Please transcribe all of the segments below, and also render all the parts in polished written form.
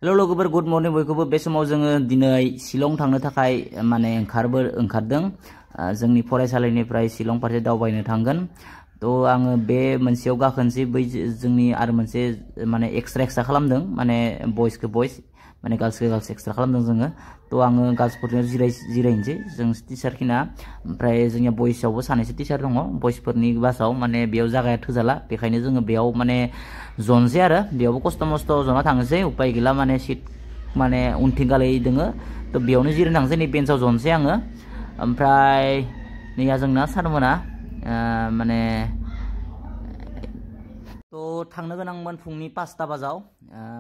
Hello लोगोफोर good morning बयखौबो बे समाव जोङो दिनै शिलं थांनो थाखाय माने ओंखारदों जोंनि फरायसालिनिफ्राय शिलं फारसे दावबायनो थांगोन तो आङो बे मोनसेयाव गाखोनसै बै जोंनि आरो मोनसे माने एक्सट्रा खालामदों माने बयसखौ बयस माने गार्ल्सखौ एक्सट्रा खालामदों जोङो तो आङो गार्ल्सफोरनो जिरायनोसै जों टिचार खिना ओमफ्राय जोंनिया बयसआवबो सानैसो टिचार दङ बयसफोरनि बासाव माने बेयाव जागाया थोजाला बेखायनो जोङो बेयाव माने जनसै आरो बेयावबो खस्थ' मस्थ' जना थांनोसै उपाय गैला माने सिट माने उनथिं गालै दोङो तो बेयावनो जिरायना थांसै नै बेन्चआव जनसै आङो ओमफ्राय नैया जोंना सारमोना माने तो थांनो गोनांमोन फुंनि 5टा बाजाव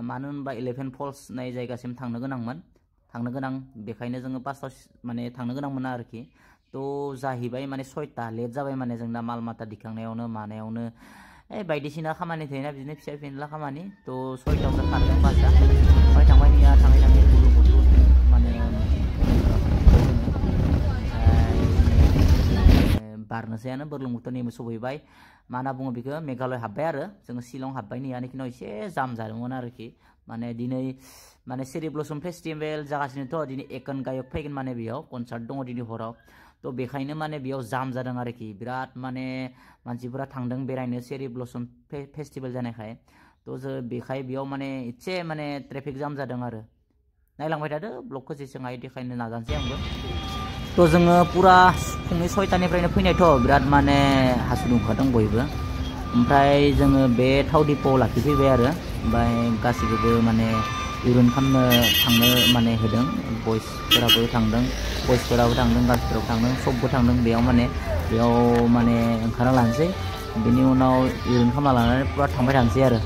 मानो होनबा 11 फल्स नाय जायगासिम थांनो गोनां बेखायनो जोङो 5टाव माने थांनो गोनांमोन आरोखि तो जाहैबाय माने 6टा लेट जाबाय माने जोंना माल माथा दिखांनायावनो मानायावनो बायदिसिना खामानि थायोना बिदिनो फिसा फिनला खामानि तो 6टावसो खारदों बासआ ओमफ्राय थांबाय नैया थाङै बुरलुंबुथुर माने बारनोसैयानो बुरलुंबुथुरनिबो सफैबाय मा होनना बुङो बेखौ मेघालय हाबबाय आरो जोङो शिलं हाबबाय नैयानिखिनाव एसे जाम जादोंमोन आरोखि माने दिनै माने चेरि ब्लसम फेस्टिभेल जागासिनोथ' दिनै एकन गायक फैगोन माने बेयाव कनसार्ट दङ दिनै हराव तो बेखायनो माने बेयाव जाम जादों आरोखि बिराद माने मानसिफोरा थांदों बेरायनो चेरि ब्लसम फेस्टिभेल जानायखाय तो जो बेखाय बेयाव माने एसे माने ट्रेफिक जाम जादों आरो नायलांबाय थादो ब्लगखौ जेसेबां हायो देखायनो नाजानोसै आंबो तो जोङो पुरा फुंनि 6टानिफ्रायनो फैनायथ' बिराद माने हासुनो ओंखारदों बयबो ओमफ्राय जोङो बे थाव डिपोआव लाखिफैबाय आरो ओमफ्राय गासैखौबो माने इउरिन खालामनो थांनो माने होदों बयसफोराबो थांदों गार्ल्सफोराबो थांदों सबबो थांदों बेयाव माने ओंखारना लानोसै बेनि उनाव इउरिन खालामना लानानै पुरा थांबाय थानोसै आरो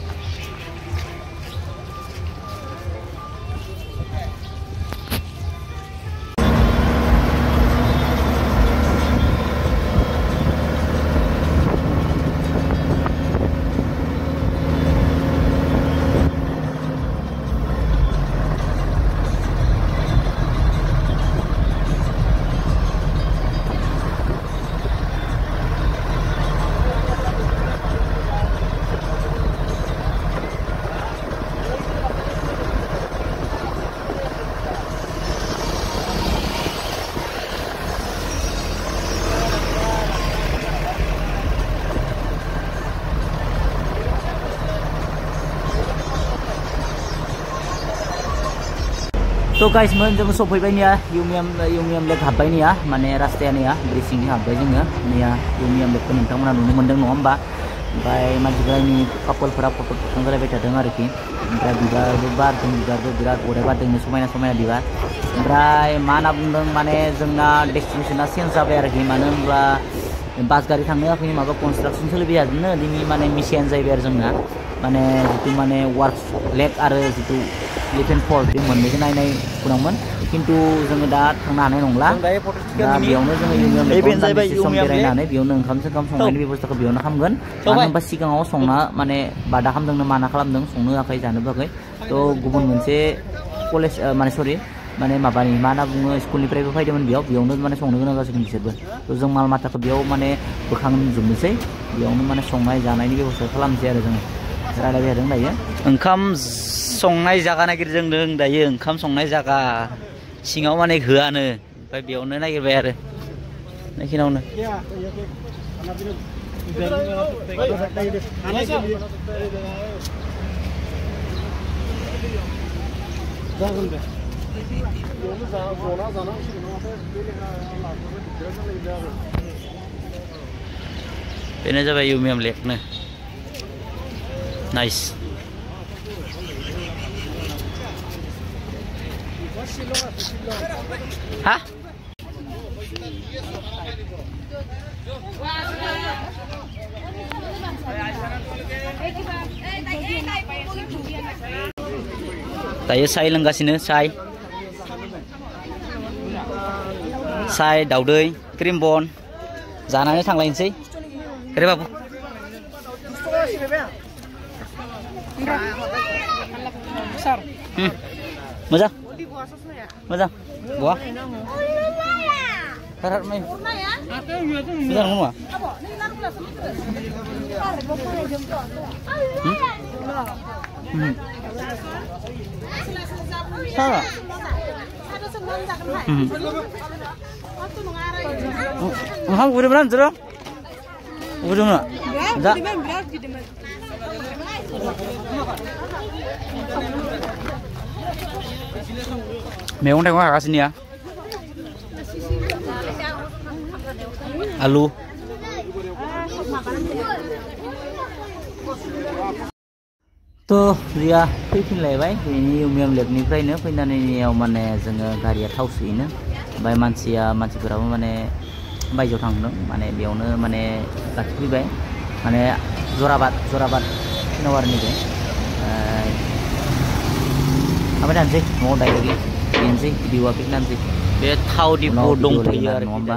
तो गाइस जों सफैबाय नैया इउमियाम लेक हाबबाय नैया माने रास्ताया नैया ब्रिसिंनि हाबबाय जोङो नैया इउमियाम लेकखौ नोंथांमोना नुनो मोन्दों नङा होमबा ओमफ्राय मानसिफोरनि कापोलफोरा फट' थिखांलायबाय थादों आरोखि ओमफ्राय बिबारबो बारदों बिराद अराय बारदोंनो समायना बिबार ओमफ्राय मा होनना बुंदों माने जोंना डेस्टिनेसना चेन्ज जाबाय आरोखि मानो होनब्ला बास गारि थांनो थाखाय माबा कनस्ट्राक्सन सोलिबाय थादोंनो दिनै माने मिसियानो जाहैबाय आरो जोंना माने जितु माने वार्क लेक आरो जितु 11 फल्स बे मोननैखौ नायनाय गोनांमोन खिन्थु जोङो दा थांनो हानाय नंला दा बेयावनो जोङो इउमियाम लेकआव सम बेरायनानै बेयावनो ओंखाम संनायनि बेबस्थाखौ बेयावनो खालामगोन मानो होनबा सिगाङाव संना माने बादा खालामदोंनो माना खालामदों संनो होआखै जानो होआखै तो गुबुन मोनसे कलेज माने सरि माने माबानि मा होनना बुङो स्कुलनिफ्रायबो फैदोंमोन बेयावनो माने संनो गोनां जासिगोन बिसोरबो तो जों माल माथाखौ बेयाव माने बोखांजोबनोसै बेयावनो माने संनाय जानायनि बेबस्था खालामनोसै आरो जोङो रायलायबाय थादों दायो ओंखाम संनाय जागा नागिरदों दायो ओंखाम संनाय जागा सिङाव माने होआनो ओमफ्राय बेयावनो नागिरबाय आरो नायखिनावनो बेनो जाबाय इउमियाम लेकनो नाइस हा दायो साय लोंगासिनो साय दाउदै क्रिम बन जानानै थांलायनोसै रे बाबु मोजां gua Karat main. Bisa ngomong सारा ओंखाम उखैदोंमोन नोंसोरो उखैदोंमोन दा मैगं थाइगं हागासिनो आलु तो रिया फैफिनलायबाय बेनि इउमियाम लेकनिफ्रायनो फैनानैयाव माने जोङो गारिया थाव सोयोनो ओमफ्राय मानसिफोराबो माने बायजोआव थांदों माने बेयावनो माने लाखिफैबाय माने जराबाद थिनवारनिफ्राय ओमफ्राय दानसै न'आव डाइरेक्टलि बेनोसै भिडिअआ फैनानैसै बे थाव दिपु दंफैयो आरो नङा होमबा